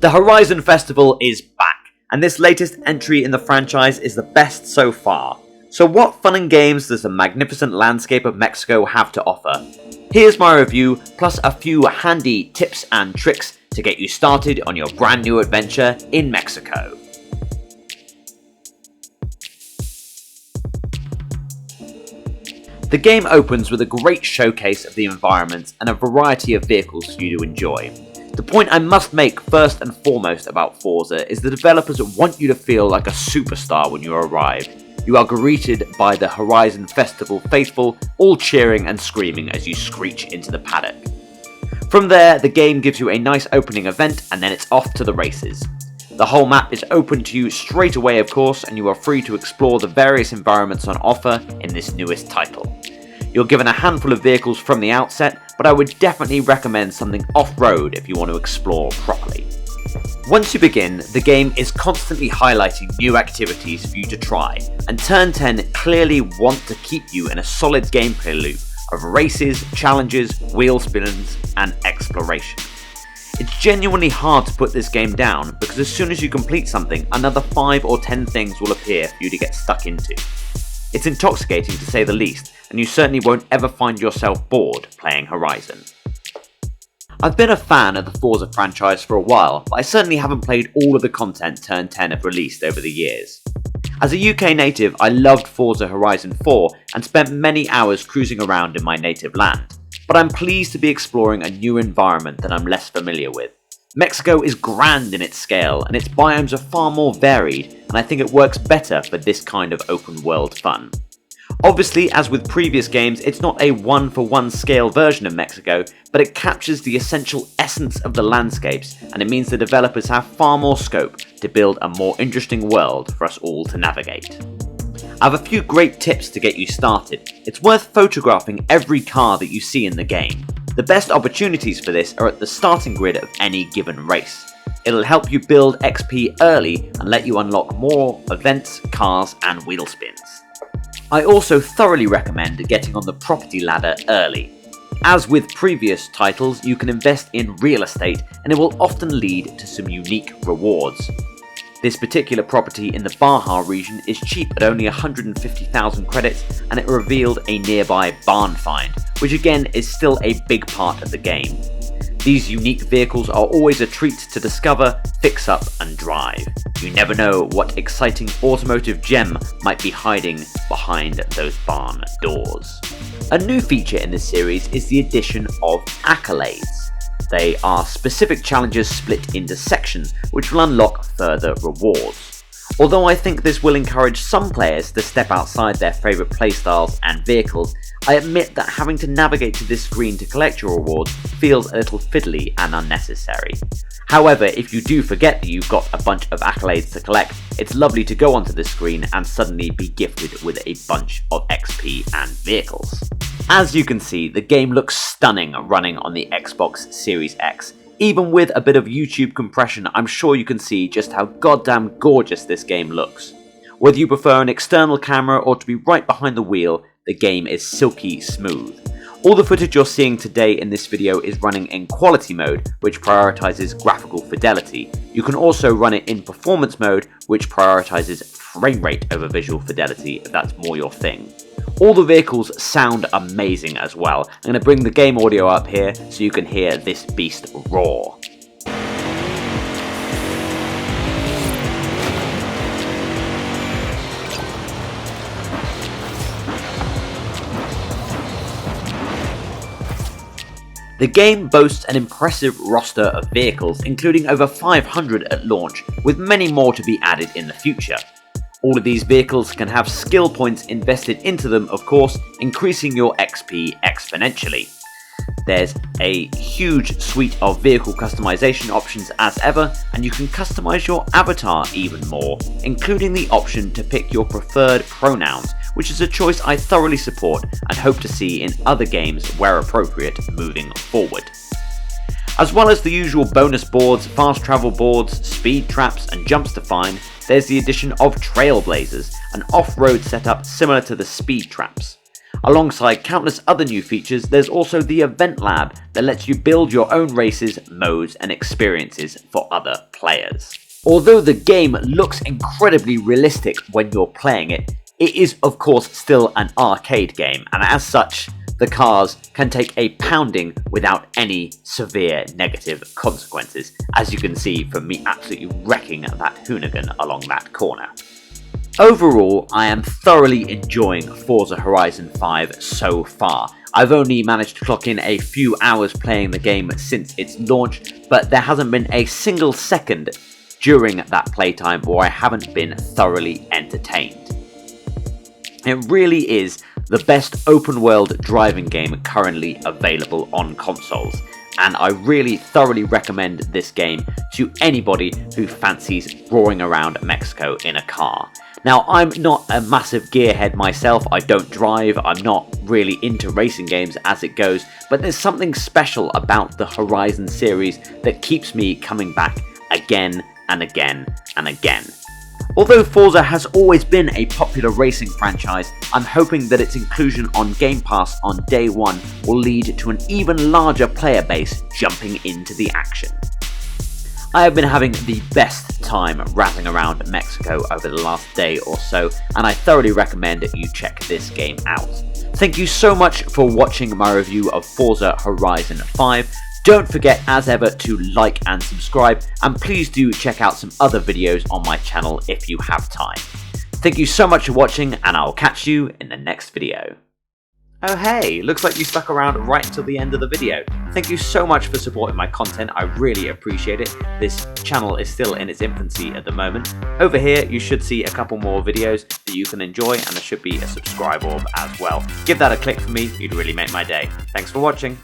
The Horizon Festival is back, and this latest entry in the franchise is the best so far. So what fun and games does the magnificent landscape of Mexico have to offer? Here's my review, plus a few handy tips and tricks to get you started on your brand new adventure in Mexico. The game opens with a great showcase of the environment and a variety of vehicles for you to enjoy. The point I must make first and foremost about Forza is the developers want you to feel like a superstar when you arrive. You are greeted by the Horizon Festival faithful, all cheering and screaming as you screech into the paddock. From there, the game gives you a nice opening event and then it's off to the races. The whole map is open to you straight away of course, and you are free to explore the various environments on offer in this newest title. You're given a handful of vehicles from the outset, but I would definitely recommend something off-road if you want to explore properly. Once you begin, the game is constantly highlighting new activities for you to try, and Turn 10 clearly want to keep you in a solid gameplay loop of races, challenges, wheel spins, and exploration. It's genuinely hard to put this game down because as soon as you complete something, another 5 or 10 things will appear for you to get stuck into. It's intoxicating to say the least, and you certainly won't ever find yourself bored playing Horizon. I've been a fan of the Forza franchise for a while, but I certainly haven't played all of the content Turn 10 have released over the years. As a UK native, I loved Forza Horizon 4 and spent many hours cruising around in my native land, but I'm pleased to be exploring a new environment that I'm less familiar with. Mexico is grand in its scale, and its biomes are far more varied, and I think it works better for this kind of open world fun. Obviously, as with previous games, it's not a one-for-one scale version of Mexico, but it captures the essential essence of the landscapes, and it means the developers have far more scope to build a more interesting world for us all to navigate. I have a few great tips to get you started. It's worth photographing every car that you see in the game. The best opportunities for this are at the starting grid of any given race. It'll help you build XP early and let you unlock more events, cars, and wheel spins. I also thoroughly recommend getting on the property ladder early. As with previous titles, you can invest in real estate and it will often lead to some unique rewards. This particular property in the Baja region is cheap at only 150,000 credits, and it revealed a nearby barn find, which again is still a big part of the game. These unique vehicles are always a treat to discover, fix up and drive. You never know what exciting automotive gem might be hiding behind those barn doors. A new feature in this series is the addition of accolades. They are specific challenges split into sections, which will unlock further rewards. Although I think this will encourage some players to step outside their favourite playstyles and vehicles, I admit that having to navigate to this screen to collect your rewards feels a little fiddly and unnecessary. However, if you do forget that you've got a bunch of accolades to collect, it's lovely to go onto this screen and suddenly be gifted with a bunch of XP and vehicles. As you can see, the game looks stunning running on the Xbox Series X. Even with a bit of YouTube compression, I'm sure you can see just how goddamn gorgeous this game looks. Whether you prefer an external camera or to be right behind the wheel, the game is silky smooth. All the footage you're seeing today in this video is running in quality mode, which prioritizes graphical fidelity. You can also run it in performance mode, which prioritizes frame rate over visual fidelity if that's more your thing. All the vehicles sound amazing as well. I'm going to bring the game audio up here so you can hear this beast roar. The game boasts an impressive roster of vehicles, including over 500 at launch, with many more to be added in the future. All of these vehicles can have skill points invested into them, of course, increasing your XP exponentially. There's a huge suite of vehicle customization options as ever, and you can customize your avatar even more, including the option to pick your preferred pronouns, which is a choice I thoroughly support and hope to see in other games where appropriate moving forward. As well as the usual bonus boards, fast travel boards, speed traps and jumps to find, there's the addition of Trailblazers, an off-road setup similar to the speed traps. Alongside countless other new features, there's also the Event Lab that lets you build your own races, modes, and experiences for other players. Although the game looks incredibly realistic when you're playing it, it is of course still an arcade game, and as such, the cars can take a pounding without any severe negative consequences, as you can see from me absolutely wrecking that Hoonigan along that corner. Overall, I am thoroughly enjoying Forza Horizon 5 so far. I've only managed to clock in a few hours playing the game since its launch, but there hasn't been a single second during that playtime where I haven't been thoroughly entertained. It really is the best open world driving game currently available on consoles, and I really thoroughly recommend this game to anybody who fancies roaring around Mexico in a car. Now, I'm not a massive gearhead myself, I don't drive, I'm not really into racing games as it goes, but there's something special about the Horizon series that keeps me coming back again and again and again. Although Forza has always been a popular racing franchise, I'm hoping that its inclusion on Game Pass on day one will lead to an even larger player base jumping into the action. I have been having the best time rattling around Mexico over the last day or so, and I thoroughly recommend that you check this game out. Thank you so much for watching my review of Forza Horizon 5. Don't forget, as ever, to like and subscribe, and please do check out some other videos on my channel if you have time. Thank you so much for watching, and I'll catch you in the next video. Oh hey, looks like you stuck around right until the end of the video. Thank you so much for supporting my content, I really appreciate it. This channel is still in its infancy at the moment. Over here you should see a couple more videos that you can enjoy, and there should be a subscribe orb as well. Give that a click for me, you'd really make my day. Thanks for watching.